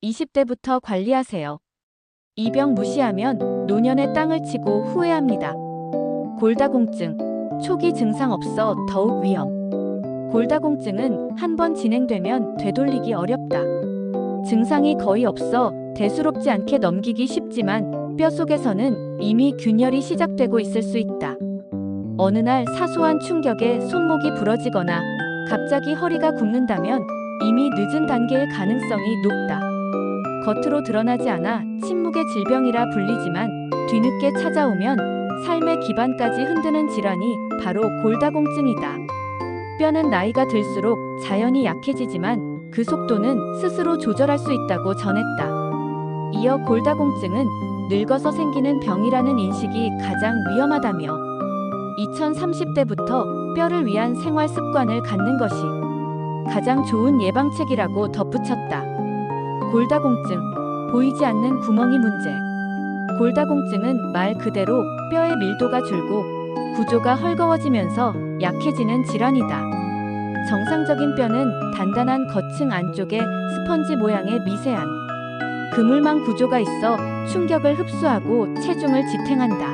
20대부터 관리하세요. 이 병 무시하면 노년에 땅을 치고 후회합니다. 골다공증. 초기 증상 없어 더욱 위험. 골다공증은 한 번 진행되면 되돌리기 어렵다. 증상이 거의 없어 대수롭지 않게 넘기기 쉽지만 뼈 속에서는 이미 균열이 시작되고 있을 수 있다. 어느 날 사소한 충격에 손목이 부러지거나 갑자기 허리가 굽는다면 이미 늦은 단계일 가능성이 높다. 겉으로 드러나지 않아 침묵의 질병이라 불리지만 뒤늦게 찾아오면 삶의 기반까지 흔드는 질환이 바로 골다공증이다. 뼈는 나이가 들수록 자연히 약해지지만 그 속도는 스스로 조절할 수 있다고 전했다. 이어 골다공증은 늙어서 생기는 병이라는 인식이 가장 위험하다며 2030대부터 뼈를 위한 생활 습관을 갖는 것이 가장 좋은 예방책이라고 덧붙였다. 골다공증, 보이지 않는 구멍이 문제. 골다공증은 말 그대로 뼈의 밀도가 줄고 구조가 헐거워지면서 약해지는 질환이다. 정상적인 뼈는 단단한 거층 안쪽에 스펀지 모양의 미세한 그물망 구조가 있어 충격을 흡수하고 체중을 지탱한다.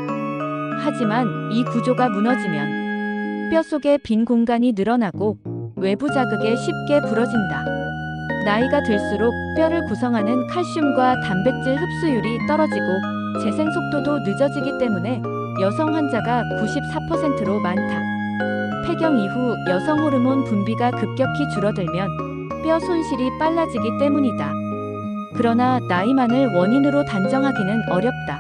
하지만 이 구조가 무너지면 뼈 속에 빈 공간이 늘어나고 외부 자극에 쉽게 부러진다. 나이가 들수록 뼈를 구성하는 칼슘과 단백질 흡수율이 떨어지고 재생 속도도 늦어지기 때문에 여성 환자가 94%로 많다. 폐경 이후 여성 호르몬 분비가 급격히 줄어들면 뼈 손실이 빨라지기 때문이다. 그러나 나이만을 원인으로 단정하기는 어렵다.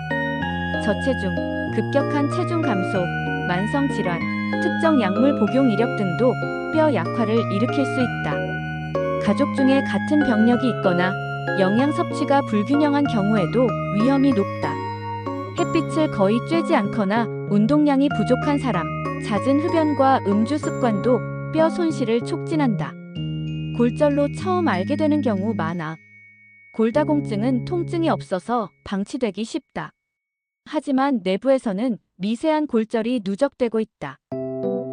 저체중, 급격한 체중 감소, 만성 질환, 특정 약물 복용 이력 등도 뼈 약화를 일으킬 수 있다. 가족 중에 같은 병력이 있거나 영양 섭취가 불균형한 경우에도 위험이 높다. 햇빛을 거의 쬐지 않거나 운동량이 부족한 사람, 잦은 흡연과 음주 습관도 뼈 손실을 촉진한다. 골절로 처음 알게 되는 경우 많아. 골다공증은 통증이 없어서 방치되기 쉽다. 하지만 내부에서는 미세한 골절이 누적되고 있다.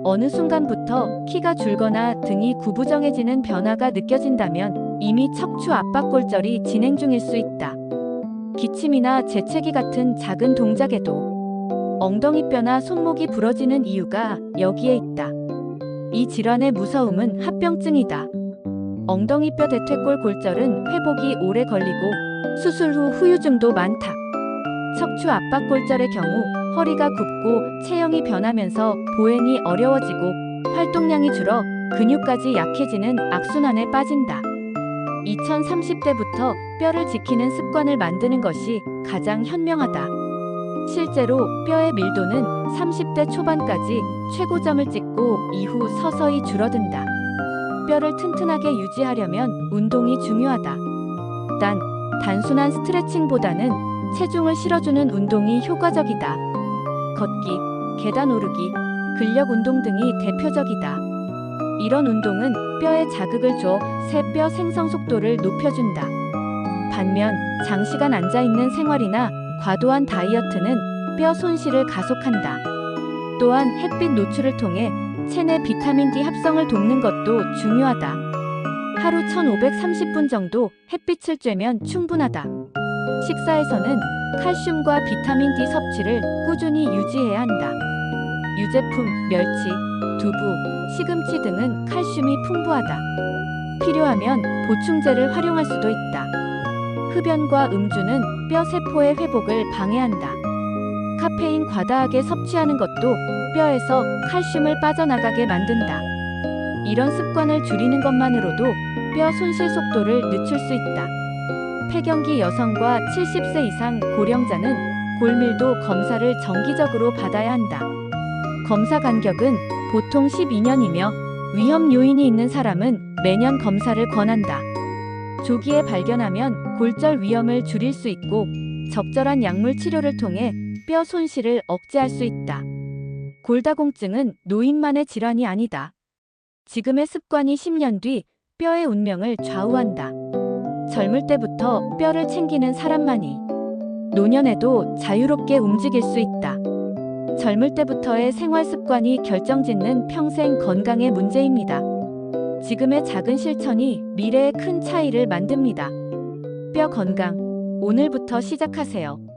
어느 순간부터 키가 줄거나 등이 구부정해지는 변화가 느껴진다면 이미 척추 압박 골절이 진행 중일 수 있다. 기침이나 재채기 같은 작은 동작에도 엉덩이뼈나 손목이 부러지는 이유가 여기에 있다. 이 질환의 무서움은 합병증이다. 엉덩이뼈 대퇴골 골절은 회복이 오래 걸리고 수술 후 후유증도 많다. 척추 압박 골절의 경우 허리가 굽고 체형이 변하면서 보행이 어려워지고 활동량이 줄어 근육까지 약해지는 악순환에 빠진다. 2030대부터 뼈를 지키는 습관을 만드는 것이 가장 현명하다. 실제로 뼈의 밀도는 30대 초반까지 최고점을 찍고 이후 서서히 줄어든다. 뼈를 튼튼하게 유지하려면 운동이 중요하다. 단순한 스트레칭보다는 체중을 실어주는 운동이 효과적이다. 걷기, 계단 오르기, 근력 운동 등이 대표적이다. 이런 운동은 뼈에 자극을 줘 새뼈 생성 속도를 높여준다. 반면 장시간 앉아있는 생활이나 과도한 다이어트는 뼈 손실을 가속한다. 또한 햇빛 노출을 통해 체내 비타민 D 합성을 돕는 것도 중요하다. 하루 1530분 정도 햇빛을 쬐면 충분하다. 식사에서는 칼슘과 비타민 D 섭취를 꾸준히 유지해야 한다. 유제품, 멸치, 두부, 시금치 등은 칼슘이 풍부하다. 필요하면 보충제를 활용할 수도 있다. 흡연과 음주는 뼈 세포의 회복을 방해한다. 카페인 과다하게 섭취하는 것도 뼈에서 칼슘을 빠져나가게 만든다. 이런 습관을 줄이는 것만으로도 뼈 손실 속도를 늦출 수 있다. 폐경기 여성과 70세 이상 고령자는 골밀도 검사를 정기적으로 받아야 한다. 검사 간격은 보통 12년이며 위험 요인이 있는 사람은 매년 검사를 권한다. 조기에 발견하면 골절 위험을 줄일 수 있고 적절한 약물 치료를 통해 뼈 손실을 억제할 수 있다. 골다공증은 노인만의 질환이 아니다. 지금의 습관이 10년 뒤 뼈의 운명을 좌우한다. 젊을 때부터 뼈를 챙기는 사람만이 노년에도 자유롭게 움직일 수 있다. 젊을 때부터의 생활 습관이 결정짓는 평생 건강의 문제입니다. 지금의 작은 실천이 미래의 큰 차이를 만듭니다. 뼈 건강. 오늘부터 시작하세요.